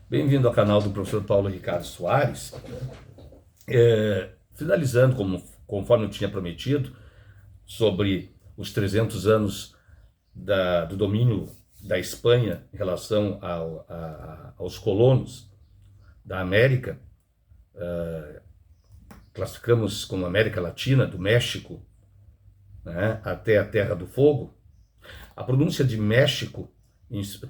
Bem-vindo ao canal do professor Paulo Ricardo Soares. Finalizando, conforme eu tinha prometido, sobre os 300 anos do domínio da Espanha em relação aos colonos da América, classificamos como América Latina, do México, né, até a Terra do Fogo. A pronúncia de México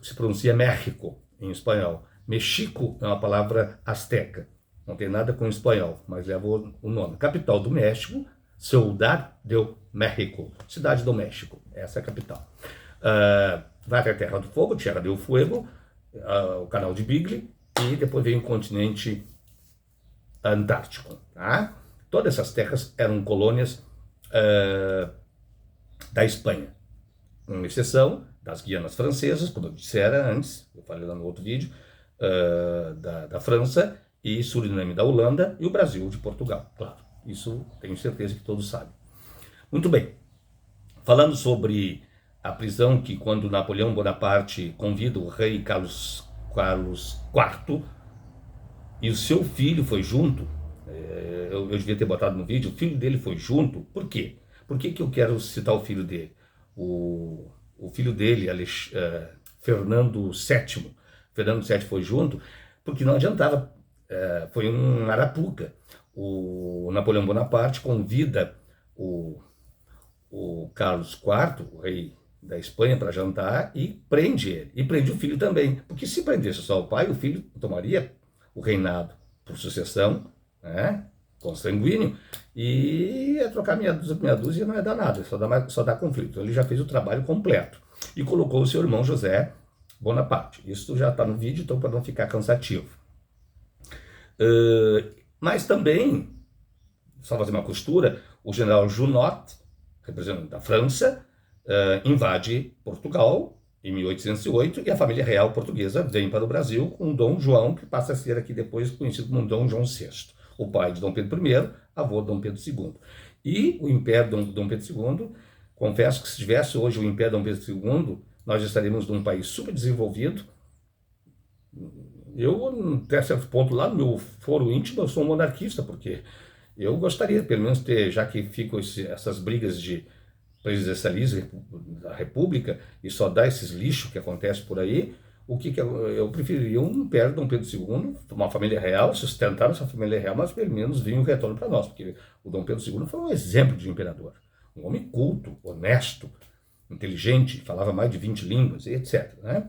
se pronuncia México em espanhol. Mexico é uma palavra azteca, não tem nada com espanhol, mas levou o nome. Capital do México, Ciudad de México, Cidade do México, essa é a capital. Vai até a Terra do Fogo, Tierra del Fuego, o canal de Beagle, e depois vem o continente Antártico. Tá? Todas essas terras eram colônias da Espanha, com exceção das Guianas Francesas, como eu dissera antes, eu falei lá no outro vídeo, da França, e Suriname da Holanda, e o Brasil de Portugal, claro. Isso tenho certeza que todos sabem. Muito bem. Falando sobre a prisão que, quando Napoleão Bonaparte convida o rei Carlos IV, e o seu filho foi junto, eu devia ter botado no vídeo, o filho dele foi junto. Por quê? Por que eu quero citar o filho dele? O filho dele, Fernando VII. Fernando VII foi junto, porque não adiantava, foi um arapuca. O Napoleão Bonaparte convida o Carlos IV, o rei da Espanha, para jantar e prende ele. E prende o filho também, porque se prendesse só o pai, o filho tomaria o reinado por sucessão, né, consanguíneo, e ia trocar meia dúzia não ia dar nada, só dá conflito. Ele já fez o trabalho completo e colocou o seu irmão José Bonaparte. Isso já está no vídeo, então, para não ficar cansativo. Mas também, só fazer uma costura, o general Junot, representante da França, invade Portugal em 1808, e a família real portuguesa vem para o Brasil com Dom João, que passa a ser aqui depois conhecido como Dom João VI, o pai de Dom Pedro I, avô de Dom Pedro II. E o Império de Dom Pedro II, confesso que se tivesse hoje o Império de Dom Pedro II, nós estaríamos num país super desenvolvido. Eu, até certo ponto, lá no meu foro íntimo, eu sou um monarquista, porque eu gostaria, pelo menos, ter, já que ficam essas brigas de presidencialismo da República e só dá esses lixos que acontecem por aí, eu preferiria um Império de Dom Pedro II, uma família real, sustentar essa família real, mas pelo menos vinha um retorno para nós, porque o Dom Pedro II foi um exemplo de imperador, um homem culto, honesto, inteligente, falava mais de 20 línguas, etc. Né?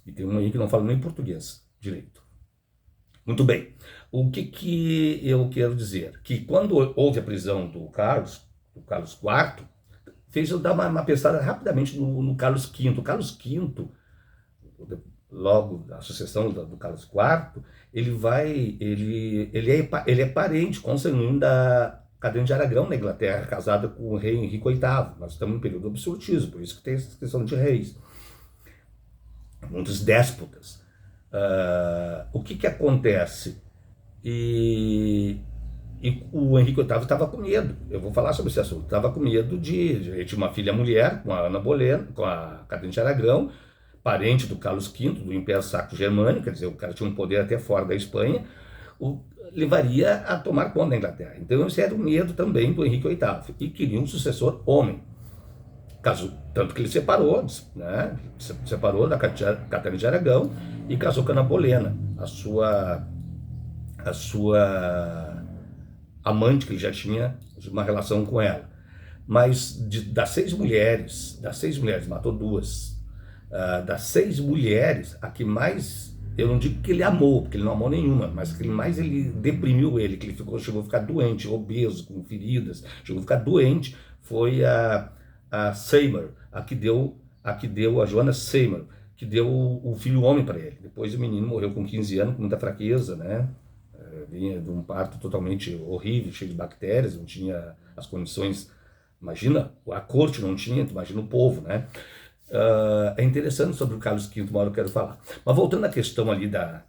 E tem um aí que não fala nem português direito. Muito bem. O que eu quero dizer? Que quando houve a prisão do Carlos IV, fez eu dar uma pensada rapidamente no Carlos V. O Carlos V, logo a sucessão do Carlos IV, ele é parente consanguíneo da Catarina de Aragão na Inglaterra, casada com o rei Henrique VIII. Nós estamos em período absolutismo, por isso que tem essa questão de reis. Muitos déspotas. O que acontece? E o Henrique VIII estava com medo, eu vou falar sobre esse assunto, estava com medo ele tinha uma filha mulher, com a Ana Bolena, com a Catarina de Aragão, parente do Carlos V, do Império Sacro-Germânico, quer dizer, o cara tinha um poder até fora da Espanha, levaria a tomar conta da Inglaterra. Então esse era o medo também do Henrique VIII, e queria um sucessor homem. Tanto que ele separou, né, separou da Catarina de Aragão e casou com a Ana Bolena, a sua amante, que ele já tinha uma relação com ela. Mas das seis mulheres, matou duas. Das seis mulheres, a que mais, eu não digo que ele amou, porque ele não amou nenhuma, mas que mais ele deprimiu ele, que ele chegou a ficar doente, obeso, com feridas, chegou a ficar doente, foi a Seymour, a Joana Seymour, que deu o filho homem para ele. Depois o menino morreu com 15 anos, com muita fraqueza, né? Vinha de um parto totalmente horrível, cheio de bactérias, não tinha as condições, imagina, a corte não tinha, imagina o povo, né? É interessante sobre o Carlos V, uma hora eu quero falar. Mas voltando à questão ali da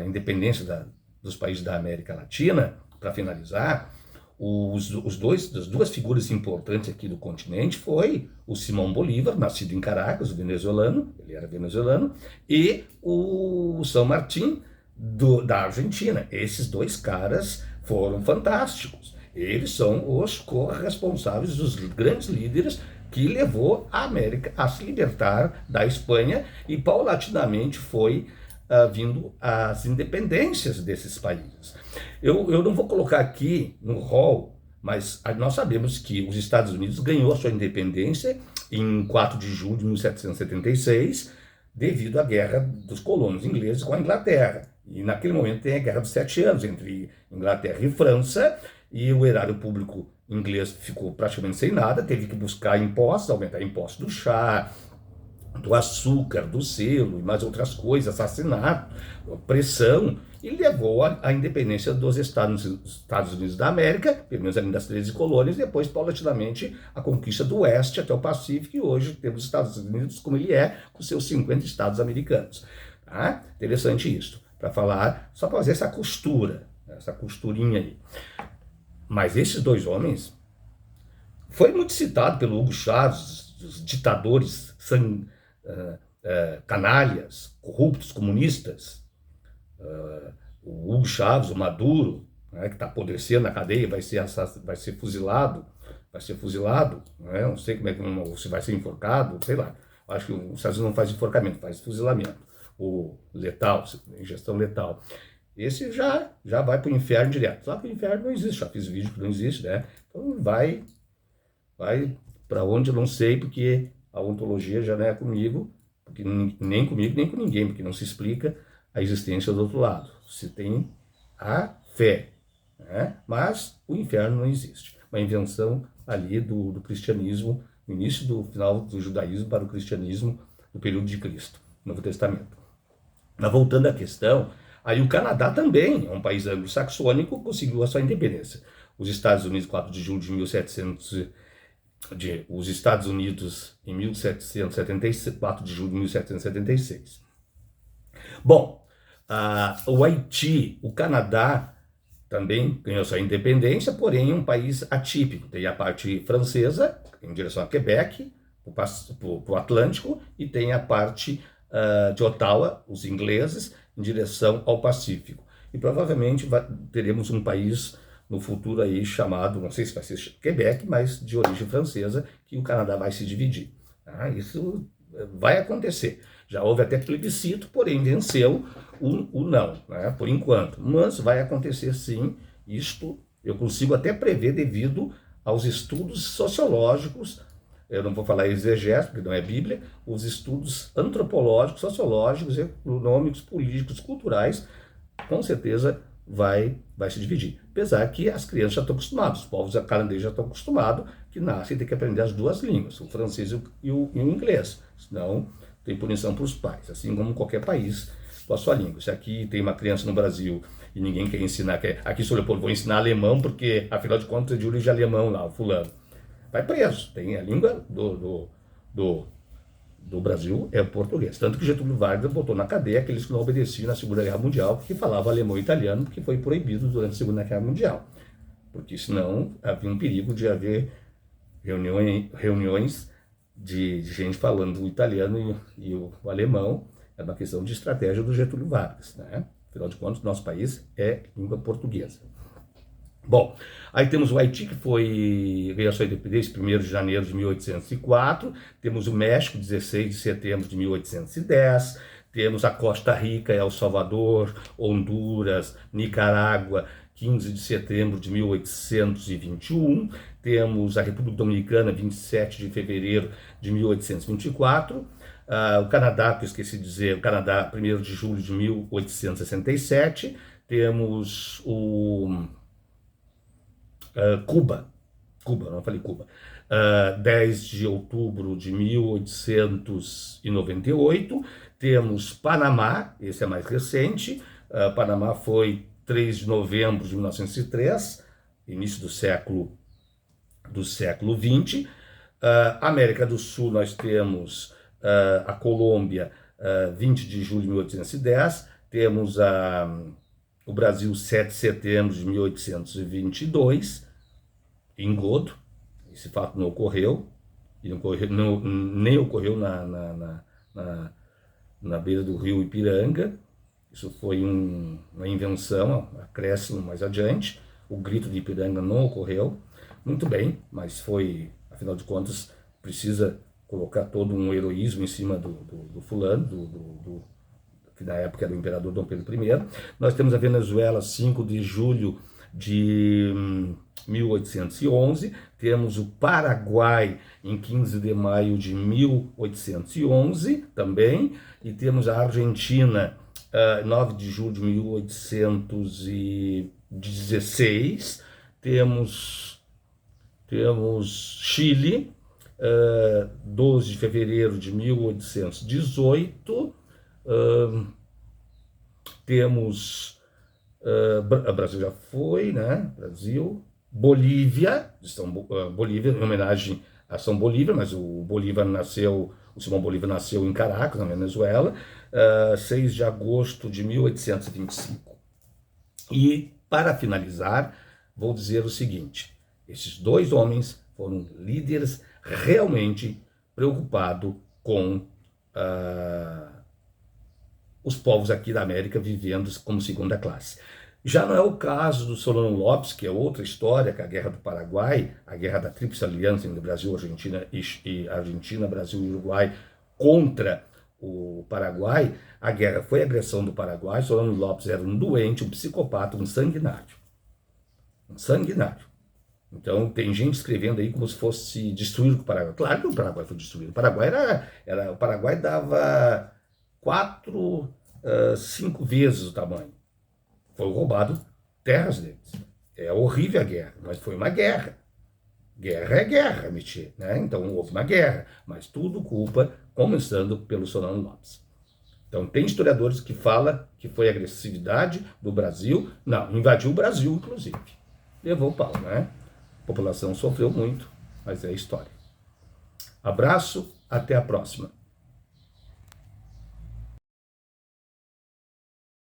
independência dos países da América Latina, para finalizar, As duas figuras importantes aqui do continente foi o Simão Bolívar, nascido em Caracas, venezuelano, ele era venezuelano, e o São Martín, da Argentina. Esses dois caras foram fantásticos. Eles são os corresponsáveis dos grandes líderes que levou a América a se libertar da Espanha e paulatinamente foi vindo as independências desses países. Eu não vou colocar aqui no rol, mas nós sabemos que os Estados Unidos ganhou a sua independência em 4 de julho de 1776, devido à guerra dos colonos ingleses com a Inglaterra. E naquele momento tem a Guerra dos 7 Anos entre Inglaterra e França, e o erário público inglês ficou praticamente sem nada, teve que buscar impostos, aumentar impostos do chá, do açúcar, do selo e mais outras coisas, assassinato, pressão, e levou à independência dos Estados Unidos da América, pelo menos ali das 13 colônias, e depois, paulatinamente, a conquista do Oeste até o Pacífico, e hoje temos os Estados Unidos como ele é, com seus 50 estados americanos. Tá? Interessante isso, para falar, só para fazer essa costura, essa costurinha aí. Mas esses dois homens, foi muito citado pelo Hugo Chávez, os ditadores canalhas, corruptos, comunistas, o Hugo Chávez, o Maduro, né, que está apodrecendo na cadeia, vai ser fuzilado, né, não sei como é que se vai ser enforcado, sei lá. Acho que os Estados Unidos não faz enforcamento, faz fuzilamento, ou letal, ingestão letal. Esse já vai para o inferno direto. Só que o inferno não existe, já fiz vídeo que não existe, né? Então vai para onde eu não sei, porque a ontologia já não é comigo, porque nem comigo, nem com ninguém, porque não se explica a existência do outro lado. Se tem a fé, né? Mas o inferno não existe. Uma invenção ali do cristianismo, no início do final do judaísmo para o cristianismo, no período de Cristo, Novo Testamento. Mas voltando à questão, aí o Canadá também é um país anglo-saxônico, conseguiu a sua independência. Os Estados Unidos, 4 de julho de 1700, os Estados Unidos em 1776, 4 de julho de 1776. Bom, o Haiti, o Canadá também ganhou sua independência, porém é um país atípico. Tem a parte francesa, em direção a Quebec, para o Atlântico, e tem a parte de Ottawa, os ingleses, em direção ao Pacífico. E provavelmente teremos um país no futuro aí chamado, não sei se vai ser Quebec, mas de origem francesa, que o Canadá vai se dividir. Tá? Isso vai acontecer. Já houve até plebiscito, porém venceu o não, né? Por enquanto. Mas vai acontecer sim. Isto eu consigo até prever devido aos estudos sociológicos, eu não vou falar exegese, porque não é Bíblia, os estudos antropológicos, sociológicos, econômicos, políticos, culturais, com certeza vai se dividir. Apesar que as crianças já estão acostumadas, os povos canadenses já estão acostumados, que nascem e têm que aprender as duas línguas, o francês e o inglês, senão tem punição para os pais, assim como qualquer país com a sua língua. Se aqui tem uma criança no Brasil e ninguém quer ensinar, aqui sou Leopoldo, vou ensinar alemão, porque afinal de contas é de origem alemão lá, o fulano. Vai preso, tem a língua do Brasil é o português. Tanto que Getúlio Vargas botou na cadeia aqueles que não obedeciam na Segunda Guerra Mundial, que falavam alemão e italiano, porque foi proibido durante a Segunda Guerra Mundial. Porque senão havia um perigo de haver reuniões de gente falando o italiano e o alemão. É uma questão de estratégia do Getúlio Vargas, né? Afinal de contas, nosso país é língua portuguesa. Bom, aí temos o Haiti, que ganhou sua independência em 1º de janeiro de 1804, temos o México, 16 de setembro de 1810, temos a Costa Rica, El Salvador, Honduras, Nicarágua, 15 de setembro de 1821, temos a República Dominicana, 27 de fevereiro de 1824, o Canadá, que eu esqueci de dizer, o Canadá, 1º de julho de 1867, temos Cuba, não falei Cuba, 10 de outubro de 1898, temos Panamá, esse é mais recente, Panamá foi 3 de novembro de 1903, início do século XX, América do Sul nós temos a Colômbia, 20 de julho de 1810, temos o Brasil, 7 de setembro de 1822, em Godo. Esse fato não ocorreu, e nem ocorreu na beira do rio Ipiranga. Isso foi uma invenção, um acréscimo mais adiante. O grito de Ipiranga não ocorreu. Muito bem, mas foi, afinal de contas, precisa colocar todo um heroísmo em cima do fulano, que na época era o imperador Dom Pedro I. Nós temos a Venezuela, 5 de julho de 1811, temos o Paraguai em 15 de maio de 1811 também, e temos a Argentina, 9 de julho de 1816, temos Chile, 12 de fevereiro de 1818, temos Brasil já foi, né? Brasil, Bolívia, Bolívia em homenagem a São Bolívar, mas o Simão Bolívar nasceu em Caracas, na Venezuela, 6 de agosto de 1825. E, para finalizar, vou dizer o seguinte: esses dois homens foram líderes realmente preocupados com os povos aqui da América vivendo como segunda classe. Já não é o caso do Solano Lopes, que é outra história, que é a Guerra do Paraguai, a Guerra da Tríplice Aliança entre Brasil, Argentina, Brasil e Uruguai contra o Paraguai. A guerra foi a agressão do Paraguai. Solano Lopes era um doente, um psicopata, um sanguinário. Um sanguinário. Então tem gente escrevendo aí como se fosse destruir o Paraguai. Claro que o Paraguai foi destruído. O Paraguai o Paraguai dava 4, 5 vezes o tamanho. Foi roubado terras deles. É horrível a guerra, mas foi uma guerra. Guerra é guerra, Michê, né? Então houve uma guerra, mas tudo culpa, começando pelo Solano Lopes. Então tem historiadores que falam que foi agressividade do Brasil. Não, invadiu o Brasil, inclusive. Levou o pau, né? A população sofreu muito, mas é história. Abraço, até a próxima.